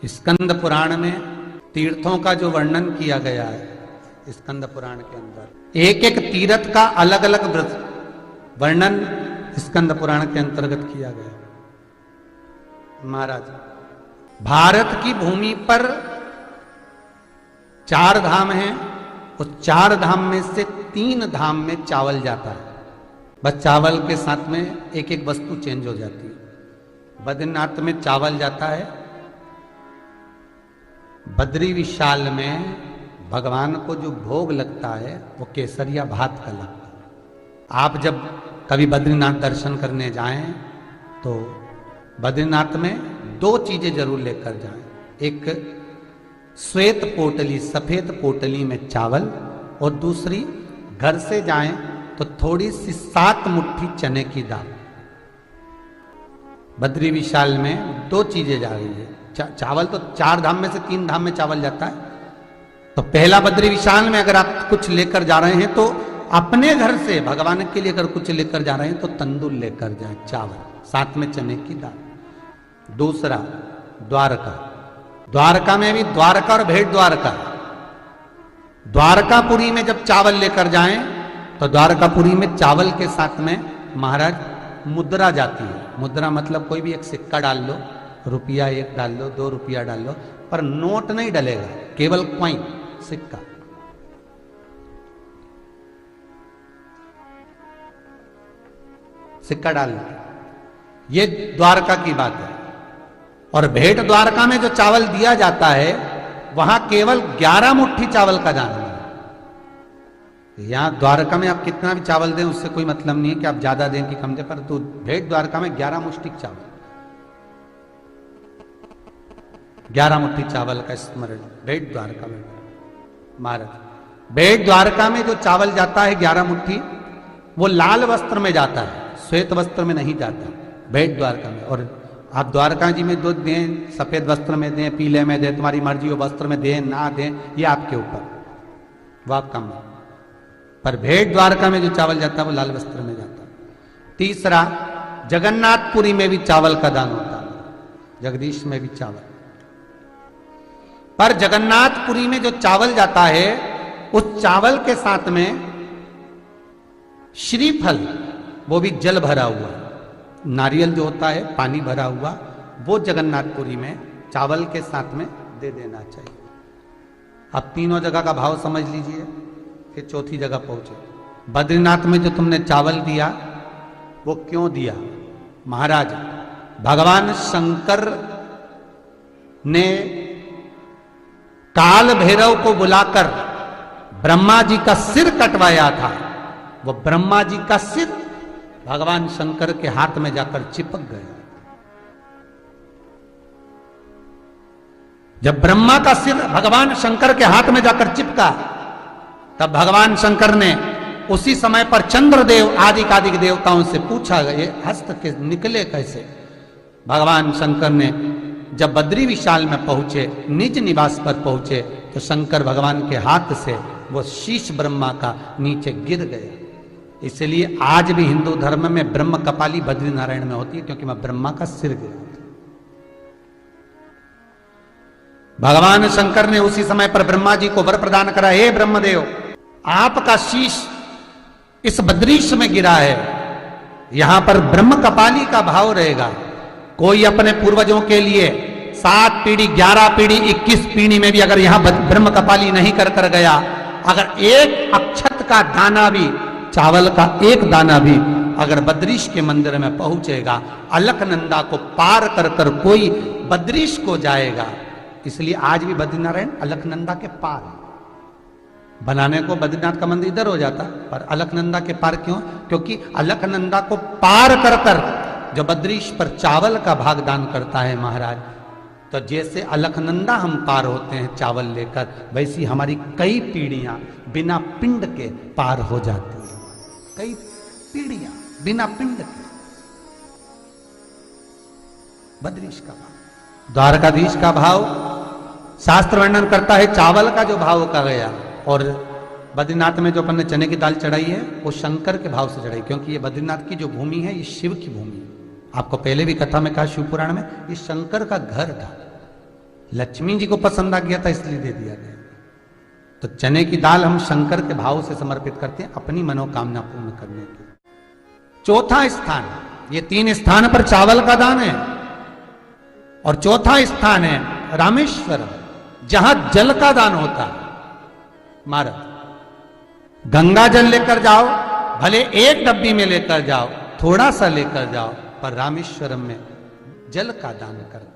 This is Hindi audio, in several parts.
स्कंद पुराण में तीर्थों का जो वर्णन किया गया है, स्कंद पुराण के अंदर एक एक तीर्थ का अलग अलग वर्णन स्कंद पुराण के अंतर्गत किया गया। महाराज, भारत की भूमि पर 4 धाम हैं, उस 4 धाम में से 3 धाम में चावल जाता है। बस चावल के साथ में एक एक वस्तु चेंज हो जाती है। बद्रीनाथ में चावल जाता है, बद्री विशाल में भगवान को जो भोग लगता है वो केसरिया भात का लगता है। आप जब कभी बद्रीनाथ दर्शन करने जाएं तो बद्रीनाथ में 2 चीजें जरूर लेकर जाएं। एक श्वेत पोटली, सफेद पोटली में चावल, और दूसरी घर से जाएं तो थोड़ी सी 7 मुट्ठी चने की दाल। बद्री विशाल में 2 चीजें जा रही है। चावल तो 4 धाम में से 3 धाम में चावल जाता है। तो पहला बद्री विशाल में अगर आप कुछ लेकर जा रहे हैं तो अपने घर से भगवान के लिए अगर कुछ लेकर जा रहे हैं तो तंदूर लेकर जाए, चावल साथ में चने की दाल। दूसरा द्वारका, द्वारका में भी द्वारका और भेंट द्वारका। द्वारकापुरी में जब चावल लेकर जाएं तो द्वारकापुरी में चावल के साथ में महाराज मुद्रा जाती है। मुद्रा मतलब कोई भी एक सिक्का डाल लो, रुपया 1 डाल लो, 2 रुपया डाल लो, पर नोट नहीं डलेगा, केवल कॉइन, सिक्का। सिक्का डाल लो। ये द्वारका की बात है। और भेंट द्वारका में जो चावल दिया जाता है वहां केवल 11 मुट्ठी चावल का दाना है। यहां द्वारका में आप कितना भी चावल दें उससे कोई मतलब नहीं है कि आप ज्यादा दें कि कम दें, पर तो भेंट द्वारका में 11 मुट्ठी चावल, 11 मुट्ठी चावल का स्मरण भेंट द्वारका में। महाराज, भेंट द्वारका में जो चावल जाता है 11 मुट्ठी, वो लाल वस्त्र में जाता है, श्वेत वस्त्र में नहीं जाता भेंट द्वारका में। और आप द्वारका जी में दूध दें, सफेद वस्त्र में दें, पीले में दें, तुम्हारी मर्जी हो, वस्त्र में दें ना दें, ये आपके ऊपर, वो आपका मन। पर भेंट द्वारका में जो चावल जाता है वो लाल वस्त्र में जाता है। तीसरा, जगन्नाथपुरी में भी चावल का दान होता है, जगदीश में भी चावल। पर जगन्नाथपुरी में जो चावल जाता है उस चावल के साथ में श्रीफल, वो भी जल भरा हुआ, नारियल जो होता है पानी भरा हुआ, वो जगन्नाथपुरी में चावल के साथ में दे देना चाहिए। अब 3 जगह का भाव समझ लीजिए, फिर 4थी जगह पहुंचे। बद्रीनाथ में जो तुमने चावल दिया वो क्यों दिया? महाराज, भगवान शंकर ने काल भैरव को बुलाकर ब्रह्मा जी का सिर कटवाया था। वो ब्रह्मा जी का सिर भगवान शंकर के हाथ में जाकर चिपक गया। जब ब्रह्मा का सिर भगवान शंकर के हाथ में जाकर चिपका, तब भगवान शंकर ने उसी समय पर चंद्रदेव आदि कादिक देवताओं से पूछा, ये हस्त के निकले कैसे? भगवान शंकर ने जब बद्री विशाल में पहुंचे, निज निवास पर पहुंचे, तो शंकर भगवान के हाथ से वो शीश ब्रह्मा का नीचे गिर गए। इसलिए आज भी हिंदू धर्म में ब्रह्म कपाली बद्री नारायण में होती है, क्योंकि वह ब्रह्मा का सिर गिरा। भगवान शंकर ने उसी समय पर ब्रह्मा जी को वर प्रदान करा, हे ब्रह्मदेव, आपका शीश इस बद्रीश में गिरा है, यहां पर ब्रह्म कपाली का भाव रहेगा। कोई अपने पूर्वजों के लिए 7 पीढ़ी, 11 पीढ़ी, 21 पीढ़ी में भी अगर यहां ब्रह्म कपाली नहीं कर गया, अगर एक अक्षत का दाना भी, चावल का एक दाना भी अगर बद्रीश के मंदिर में पहुंचेगा, अलकनंदा को पार कर कोई बद्रीश को जाएगा। इसलिए आज भी बद्रीनारायण अलकनंदा के पार है। बनाने को बद्रीनाथ का मंदिर इधर हो जाता, पर अलकनंदा के पार क्यों? क्योंकि अलकनंदा को पार कर जो बद्रीश पर चावल का भाग दान करता है महाराज, तो जैसे अलकनंदा हम पार होते हैं चावल लेकर, वैसी हमारी कई पीढ़ियां बिना पिंड के पार हो जाती हैं। कई पीढ़ियां बिना पिंड के। बद्रीश का भाव, द्वारकाधीश का भाव शास्त्र वर्णन करता है। चावल का जो भाव का गया, और बद्रीनाथ में जो अपन ने चने की दाल चढ़ाई है वो शंकर के भाव से चढ़ाई, क्योंकि ये बद्रीनाथ की जो भूमि है ये शिव की भूमि है। आपको पहले भी कथा में कहा, शिव पुराण में, ये शंकर का घर था। लक्ष्मी जी को पसंद आ गया था इसलिए दे दिया गया। तो चने की दाल हम शंकर के भाव से समर्पित करते हैं अपनी मनोकामना पूर्ण करने के। चौथा स्थान, ये 3 स्थान पर चावल का दान है, और चौथा स्थान है रामेश्वरम, जहां जल का दान होता है। महाराज, गंगा जल लेकर जाओ, भले एक डब्बी में लेकर जाओ, थोड़ा सा लेकर जाओ, पर रामेश्वरम में जल का दान कर आओ।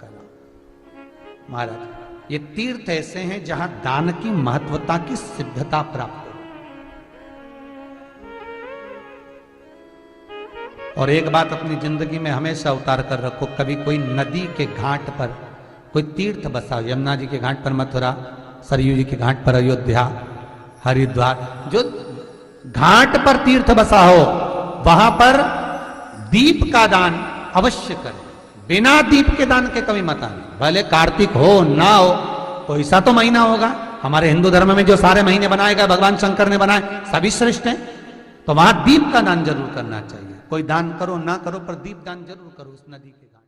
महाराज, ये तीर्थ ऐसे हैं जहां दान की महत्वता की सिद्धता प्राप्त हो। और एक बात अपनी जिंदगी में हमेशा उतार कर रखो, कभी कोई नदी के घाट पर कोई तीर्थ बसा, यमुना जी के घाट पर मथुरा, सरयू जी के घाट पर अयोध्या, हरिद्वार, जो घाट पर तीर्थ बसा हो, वहां पर दीप का दान अवश्य करें। बिना दीप के दान के कभी मत आना, भले कार्तिक हो ना हो, कोई सा तो महीना होगा। हमारे हिंदू धर्म में जो सारे महीने बनाए गए भगवान शंकर ने बनाए, सभी श्रेष्ठ हैं, तो वहां दीप का दान जरूर करना चाहिए। कोई दान करो ना करो, पर दीप दान जरूर करो उस नदी के दान।